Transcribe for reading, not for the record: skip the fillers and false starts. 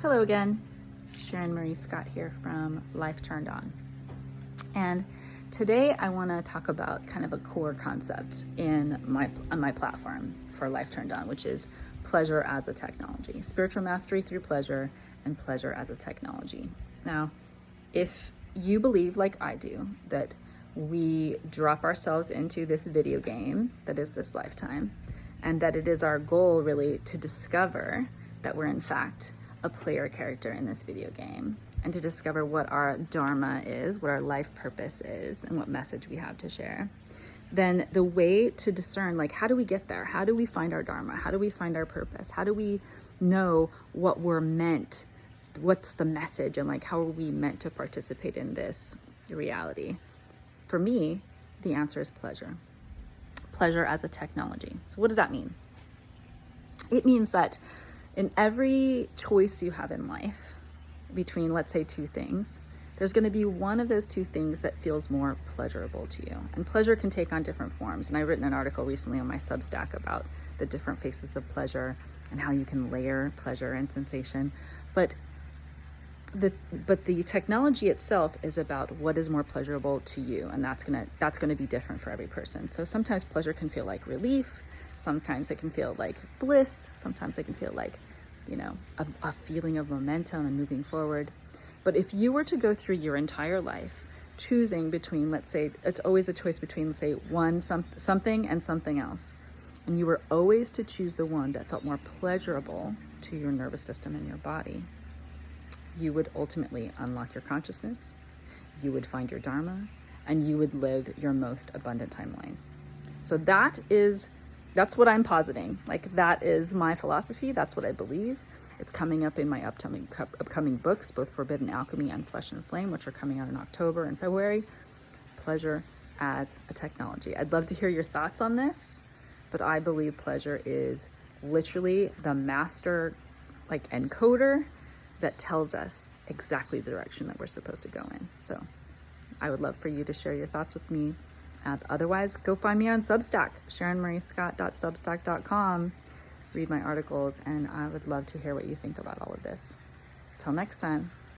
Hello again, Sharon Marie Scott here from Life Turned On. And today I want to talk about kind of a core concept on my platform for Life Turned On, which is pleasure as a technology, spiritual mastery through pleasure and pleasure as a technology. Now, if you believe like I do that we drop ourselves into this video game that is this lifetime, and that it is our goal really to discover that we're in fact a player character in this video game, and to discover what our dharma is, what our life purpose is, and what message we have to share, then the way to discern, like, how do we get there? How do we find our dharma? How do we find our purpose? How do we know what we're meant? What's the message? And like, how are we meant to participate in this reality? For me, the answer is pleasure. Pleasure as a technology. So what does that mean? It means that in every choice you have in life between, let's say, two things, there's going to be one of those two things that feels more pleasurable to you. And pleasure can take on different forms. And I've written an article recently on my Substack about the different faces of pleasure and how you can layer pleasure and sensation. But the technology itself is about what is more pleasurable to you, and that's gonna be different for every person. So sometimes pleasure can feel like relief, sometimes it can feel like bliss, sometimes it can feel like, a feeling of momentum and moving forward. But if you were to go through your entire life choosing between, let's say, it's always a choice between, let's say, something and something else, and you were always to choose the one that felt more pleasurable to your nervous system and your body, you would ultimately unlock your consciousness, you would find your dharma, and you would live your most abundant timeline. So that's what I'm positing. Like, that is my philosophy. That's what I believe. It's coming up in my upcoming books, both Forbidden Alchemy and Flesh and Flame, which are coming out in October and February. Pleasure as a technology. I'd love to hear your thoughts on this, but I believe pleasure is literally the master, encoder that tells us exactly the direction that we're supposed to go in. So I would love for you to share your thoughts with me. Otherwise, go find me on Substack, SharonMarieScott.substack.com. Read my articles, and I would love to hear what you think about all of this. Till next time.